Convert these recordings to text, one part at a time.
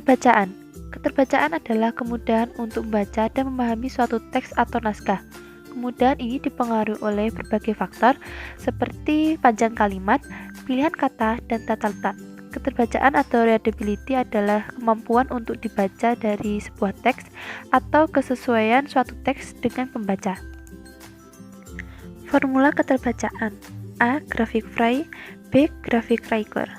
Keterbacaan. Keterbacaan adalah kemudahan untuk membaca dan memahami suatu teks atau naskah. Kemudahan ini dipengaruhi oleh berbagai faktor seperti panjang kalimat, pilihan kata, dan tata letak. Keterbacaan atau readability adalah kemampuan untuk dibaca dari sebuah teks atau kesesuaian suatu teks dengan pembaca. Formula keterbacaan: A. Graphic Fry, B. Graphic Rigor.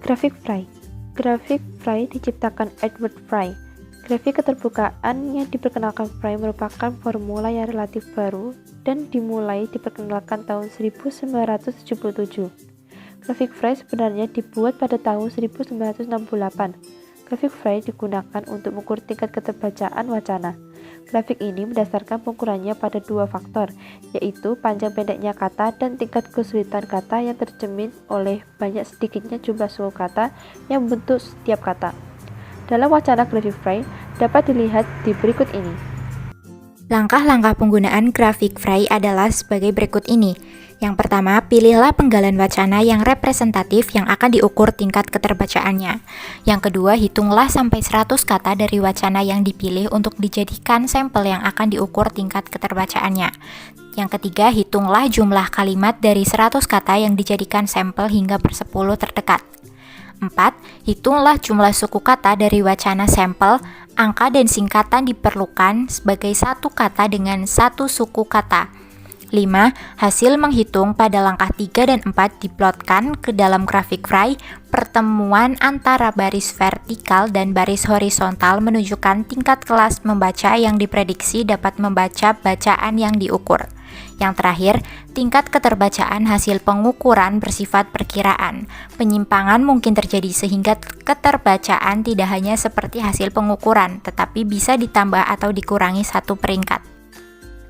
Graphic Fry. Graphic Fry diciptakan Edward Fry. Grafik keterbukaan yang diperkenalkan Fry merupakan formula yang relatif baru dan dimulai diperkenalkan tahun 1977. Grafik Fry sebenarnya dibuat pada tahun 1968. Grafik Fry digunakan untuk mengukur tingkat keterbacaan wacana. Grafik ini berdasarkan pengukurannya pada dua faktor, yaitu panjang pendeknya kata dan tingkat kesulitan kata yang tercermin oleh banyak sedikitnya jumlah suku kata yang membentuk setiap kata. Dalam wacana Graphic Fry dapat dilihat di berikut ini. Langkah-langkah penggunaan Graphic Fry adalah sebagai berikut ini. Yang pertama, pilihlah penggalan wacana yang representatif yang akan diukur tingkat keterbacaannya. Yang kedua, hitunglah sampai 100 kata dari wacana yang dipilih untuk dijadikan sampel yang akan diukur tingkat keterbacaannya. Yang ketiga, hitunglah jumlah kalimat dari 100 kata yang dijadikan sampel hingga per 10 terdekat. 4. Hitunglah jumlah suku kata dari wacana sampel. Angka dan singkatan diperlukan sebagai satu kata dengan satu suku kata. 5. Hasil menghitung pada langkah 3 dan 4 diplotkan ke dalam Graphic Fry. Pertemuan antara baris vertikal dan baris horizontal menunjukkan tingkat kelas membaca yang diprediksi dapat membaca bacaan yang diukur. Yang terakhir, tingkat keterbacaan hasil pengukuran bersifat perkiraan. Penyimpangan mungkin terjadi sehingga keterbacaan tidak hanya seperti hasil pengukuran, tetapi bisa ditambah atau dikurangi satu peringkat.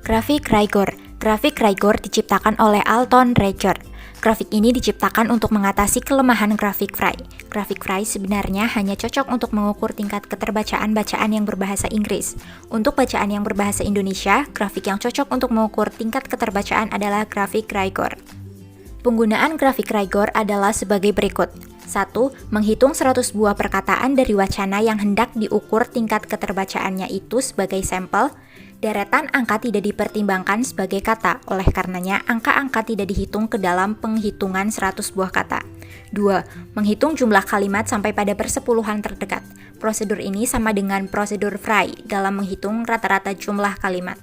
Graphic Rigor. Graphic Rigor diciptakan oleh Alton Reichert. Grafik ini diciptakan untuk mengatasi kelemahan Graphic Fry. Graphic Fry sebenarnya hanya cocok untuk mengukur tingkat keterbacaan bacaan yang berbahasa Inggris. Untuk bacaan yang berbahasa Indonesia, grafik yang cocok untuk mengukur tingkat keterbacaan adalah Graphic Rigor. Penggunaan Graphic Rigor adalah sebagai berikut. 1. Menghitung 100 buah perkataan dari wacana yang hendak diukur tingkat keterbacaannya itu sebagai sampel. Deretan angka tidak dipertimbangkan sebagai kata, oleh karenanya angka-angka tidak dihitung ke dalam penghitungan 100 buah kata. 2. Menghitung jumlah kalimat sampai pada persepuluhan terdekat. Prosedur ini sama dengan prosedur Fry dalam menghitung rata-rata jumlah kalimat.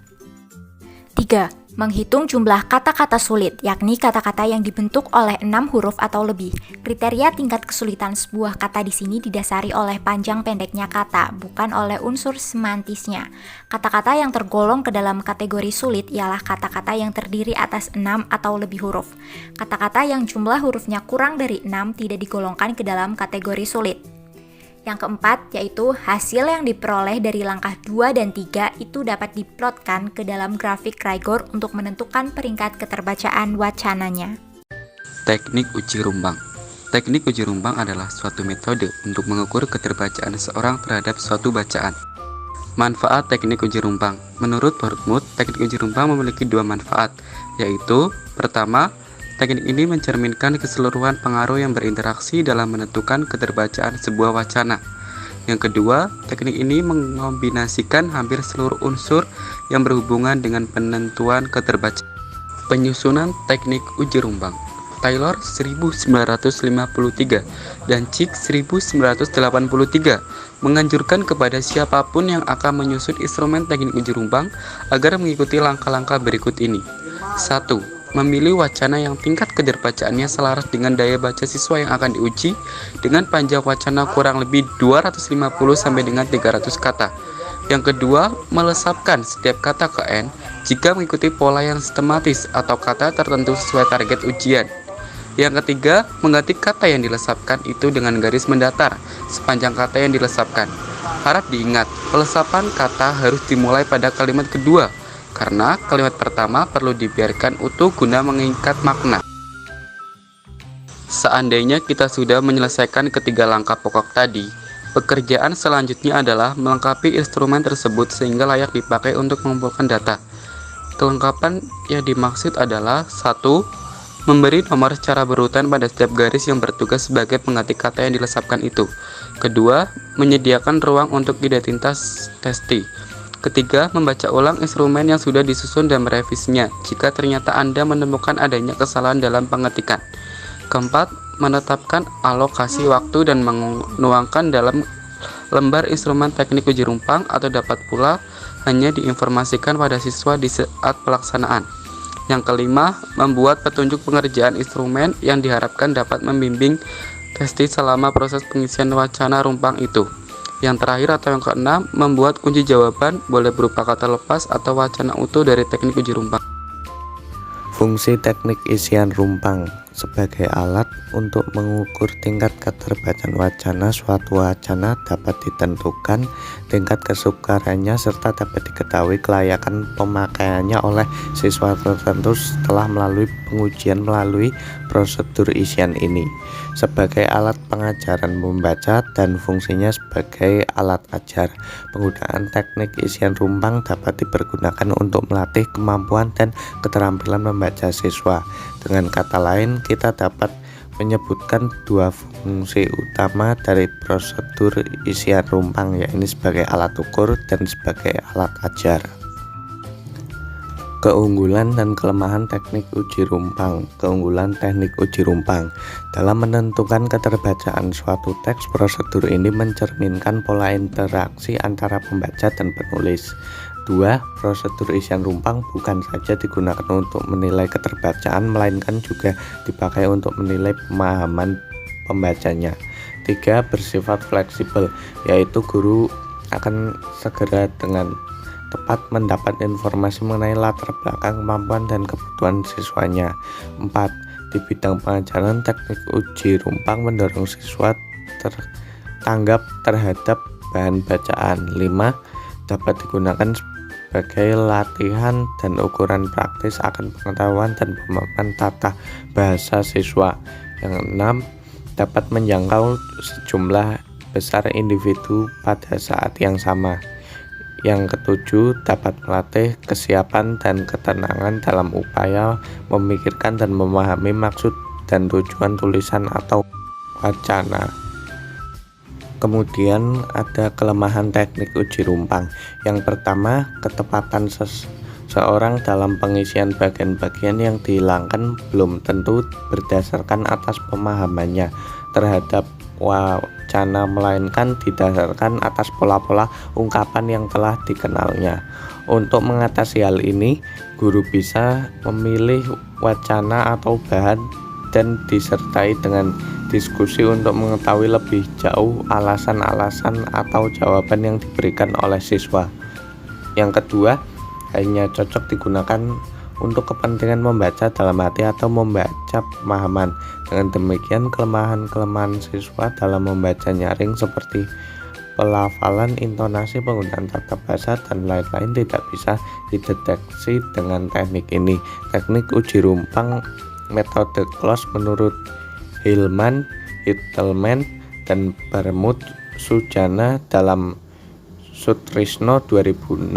3. Menghitung jumlah kata-kata sulit, yakni kata-kata yang dibentuk oleh 6 huruf atau lebih. Kriteria tingkat kesulitan sebuah kata di sini didasari oleh panjang pendeknya kata, bukan oleh unsur semantisnya. Kata-kata yang tergolong ke dalam kategori sulit ialah kata-kata yang terdiri atas 6 atau lebih huruf. Kata-kata yang jumlah hurufnya kurang dari 6 tidak digolongkan ke dalam kategori sulit. Yang keempat, yaitu hasil yang diperoleh dari langkah 2 dan 3 itu dapat diplotkan ke dalam Graphic Rigor untuk menentukan peringkat keterbacaan wacananya. Teknik uji rumbang. Teknik uji rumbang adalah suatu metode untuk mengukur keterbacaan seseorang terhadap suatu bacaan. Manfaat teknik uji rumbang. Menurut Wormuth, teknik uji rumbang memiliki dua manfaat, yaitu pertama, teknik ini mencerminkan keseluruhan pengaruh yang berinteraksi dalam menentukan keterbacaan sebuah wacana. Yang kedua, teknik ini mengombinasikan hampir seluruh unsur yang berhubungan dengan penentuan keterbacaan. Penyusunan teknik uji rumbang. Taylor 1953 dan Chick 1983 menganjurkan kepada siapapun yang akan menyusun instrumen teknik uji rumbang agar mengikuti langkah-langkah berikut ini. 1. Memilih wacana yang tingkat keterbacaannya selaras dengan daya baca siswa yang akan diuji dengan panjang wacana kurang lebih 250 sampai dengan 300 kata. Yang kedua, melesapkan setiap kata ke N jika mengikuti pola yang sistematis atau kata tertentu sesuai target ujian. Yang ketiga, mengganti kata yang dilesapkan itu dengan garis mendatar sepanjang kata yang dilesapkan. Harap diingat, pelesapan kata harus dimulai pada kalimat kedua, karena kalimat pertama perlu dibiarkan utuh guna mengikat makna. Seandainya kita sudah menyelesaikan ketiga langkah pokok tadi, pekerjaan selanjutnya adalah melengkapi instrumen tersebut sehingga layak dipakai untuk mengumpulkan data. Kelengkapan yang dimaksud adalah 1. Memberi nomor secara berurutan pada setiap garis yang bertugas sebagai pengganti kata yang dilesapkan itu. Kedua, menyediakan ruang untuk identitas testi. Ketiga, membaca ulang instrumen yang sudah disusun dan merevisinya jika ternyata Anda menemukan adanya kesalahan dalam pengetikan. Keempat, menetapkan alokasi waktu dan menuangkan dalam lembar instrumen teknik uji rumpang atau dapat pula hanya diinformasikan pada siswa di saat pelaksanaan. Yang kelima, membuat petunjuk pengerjaan instrumen yang diharapkan dapat membimbing testi selama proses pengisian wacana rumpang itu. Yang terakhir atau yang keenam, membuat kunci jawaban boleh berupa kata lepas atau wacana utuh dari teknik uji rumpang. Fungsi teknik isian rumpang sebagai alat untuk mengukur tingkat keterbacaan wacana. Suatu wacana dapat ditentukan tingkat kesukarannya serta dapat diketahui kelayakan pemakaiannya oleh siswa tertentu setelah melalui pengujian melalui prosedur isian ini. Sebagai alat pengajaran membaca dan fungsinya sebagai alat ajar, penggunaan teknik isian rumpang dapat dipergunakan untuk melatih kemampuan dan keterampilan membaca siswa. Dengan kata lain, kita dapat menyebutkan dua fungsi utama dari prosedur isian rumpang, yaitu sebagai alat ukur dan sebagai alat ajar. Keunggulan dan kelemahan teknik uji rumpang. Keunggulan teknik uji rumpang dalam menentukan keterbacaan suatu teks, prosedur ini mencerminkan pola interaksi antara pembaca dan penulis. 2. Prosedur isian rumpang bukan saja digunakan untuk menilai keterbacaan, melainkan juga dipakai untuk menilai pemahaman pembacanya. 3. Bersifat fleksibel, yaitu guru akan segera dengan tepat mendapat informasi mengenai latar belakang, kemampuan, dan kebutuhan siswanya. 4. Di bidang pengajaran, teknik uji rumpang mendorong siswa tanggap terhadap bahan bacaan. 5. Dapat digunakan sebagai latihan dan ukuran praktis akan pengetahuan dan pemahaman tata bahasa siswa. Yang 6. Dapat menjangkau sejumlah besar individu pada saat yang sama. Yang ketujuh, dapat melatih kesiapan dan ketenangan dalam upaya memikirkan dan memahami maksud dan tujuan tulisan atau wacana. Kemudian ada kelemahan teknik uji rumpang. Yang pertama, ketepatan seseorang dalam pengisian bagian-bagian yang dihilangkan belum tentu berdasarkan atas pemahamannya terhadap wacana, melainkan didasarkan atas pola-pola ungkapan yang telah dikenalnya. Untuk mengatasi hal ini, guru bisa memilih wacana atau bahan dan disertai dengan diskusi untuk mengetahui lebih jauh alasan-alasan atau jawaban yang diberikan oleh siswa. Yang kedua, hanya cocok digunakan untuk kepentingan membaca dalam hati atau membaca pemahaman. Dengan demikian, kelemahan-kelemahan siswa dalam membaca nyaring seperti pelafalan, intonasi, penggunaan tata bahasa, dan lain-lain tidak bisa dideteksi dengan teknik ini. Teknik uji rumpang metode Close menurut Hillman, Hittelman, dan Bermud Sujana dalam Sutrisno 2006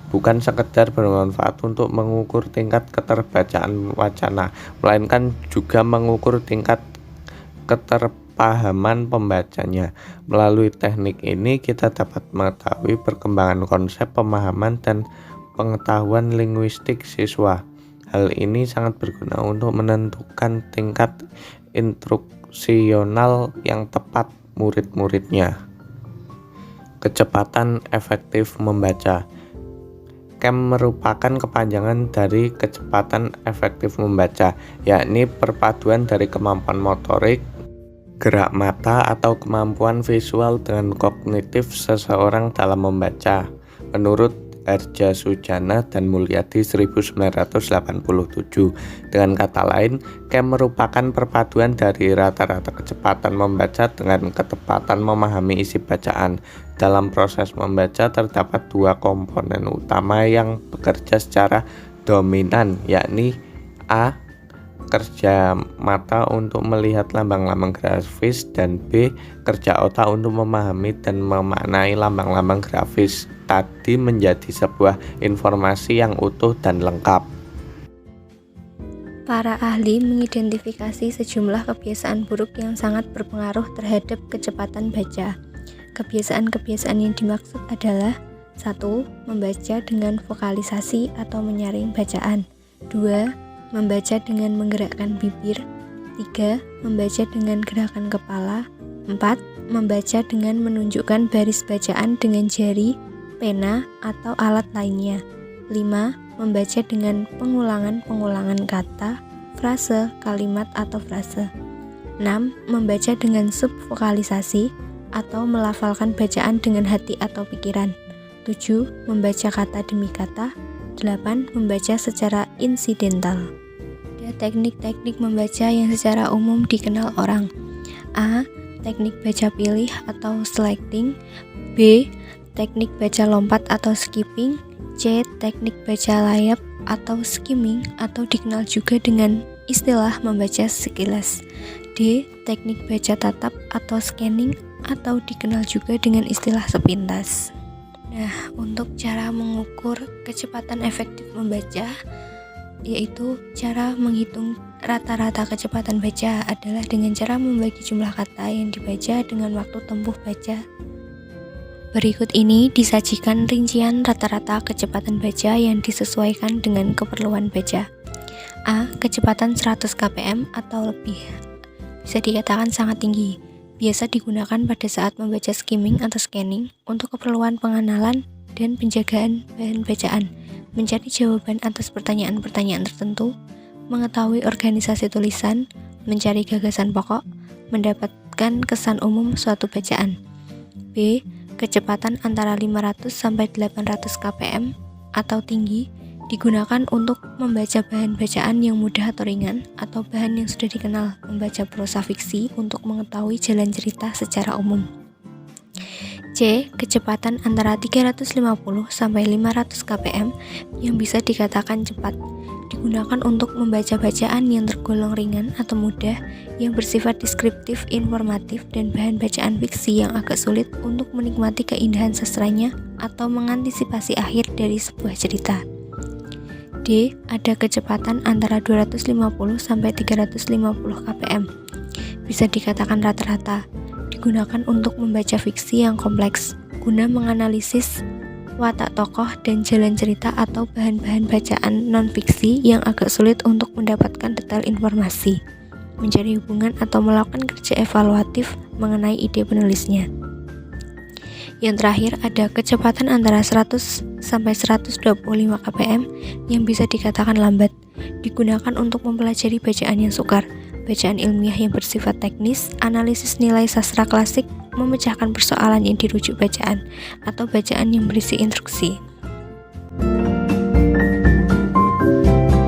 bukan sekedar bermanfaat untuk mengukur tingkat keterbacaan wacana, melainkan juga mengukur tingkat keterpahaman pembacanya. Melalui teknik ini kita dapat mengetahui perkembangan konsep, pemahaman, dan pengetahuan linguistik siswa. Hal ini sangat berguna untuk menentukan tingkat instruksional yang tepat murid-muridnya. Kecepatan efektif membaca. KEM merupakan kepanjangan dari kecepatan efektif membaca, yakni perpaduan dari kemampuan motorik, gerak mata, atau kemampuan visual dengan kognitif seseorang dalam membaca. Menurut Harja Sujana dan Mulyadi 1987. Dengan kata lain, KEM merupakan perpaduan dari rata-rata kecepatan membaca dengan ketepatan memahami isi bacaan. Dalam proses membaca terdapat dua komponen utama yang bekerja secara dominan, yakni A. Kerja mata untuk melihat lambang-lambang grafis, dan B. Kerja otak untuk memahami dan memaknai lambang-lambang grafis tadi menjadi sebuah informasi yang utuh dan lengkap. Para ahli mengidentifikasi sejumlah kebiasaan buruk yang sangat berpengaruh terhadap kecepatan baca. Kebiasaan-kebiasaan yang dimaksud adalah 1. Membaca dengan vokalisasi atau menyaring bacaan. 2. Membaca dengan menggerakkan bibir. 3. Membaca dengan gerakan kepala. 4. Membaca dengan menunjukkan baris bacaan dengan jari, pena, atau alat lainnya. 5. Membaca dengan pengulangan-pengulangan kata, frase, kalimat, atau frase. 6. Membaca dengan subvokalisasi atau melafalkan bacaan dengan hati atau pikiran. 7. Membaca kata demi kata. 8. Membaca secara insidental. Ada teknik-teknik membaca yang secara umum dikenal orang. A. Teknik baca pilih atau selecting. B. Teknik baca lompat atau skipping. C. Teknik baca layap atau skimming atau dikenal juga dengan istilah membaca sekilas. D. Teknik baca tatap atau scanning atau dikenal juga dengan istilah sepintas. Nah, untuk cara mengukur kecepatan efektif membaca, yaitu cara menghitung rata-rata kecepatan baca adalah dengan cara membagi jumlah kata yang dibaca dengan waktu tempuh baca. Berikut ini disajikan rincian rata-rata kecepatan baca yang disesuaikan dengan keperluan baca. A. Kecepatan 100 kpm atau lebih. Bisa dikatakan sangat tinggi. Biasa digunakan pada saat membaca skimming atau scanning untuk keperluan pengenalan dan penjagaan bahan bacaan, mencari jawaban atas pertanyaan-pertanyaan tertentu, mengetahui organisasi tulisan, mencari gagasan pokok, mendapatkan kesan umum suatu bacaan. B. Kecepatan antara 500 sampai 800 kpm atau tinggi digunakan untuk membaca bahan bacaan yang mudah atau ringan atau bahan yang sudah dikenal, membaca prosa fiksi untuk mengetahui jalan cerita secara umum. C. Kecepatan antara 350 sampai 500 kpm yang bisa dikatakan cepat digunakan untuk membaca bacaan yang tergolong ringan atau mudah, yang bersifat deskriptif, informatif, dan bahan bacaan fiksi yang agak sulit untuk menikmati keindahan sastranya atau mengantisipasi akhir dari sebuah cerita. D. Ada kecepatan antara 250 sampai 350 kpm. Bisa dikatakan rata-rata. Digunakan untuk membaca fiksi yang kompleks, guna menganalisis watak tokoh dan jalan cerita atau bahan-bahan bacaan non-fiksi yang agak sulit untuk mendapatkan detail informasi, mencari hubungan atau melakukan kerja evaluatif mengenai ide penulisnya. Yang terakhir ada kecepatan antara 100 sampai 125 kpm yang bisa dikatakan lambat, digunakan untuk mempelajari bacaan yang sukar, bacaan ilmiah yang bersifat teknis, analisis nilai sastra klasik, memecahkan persoalan yang dirujuk bacaan, atau bacaan yang berisi instruksi.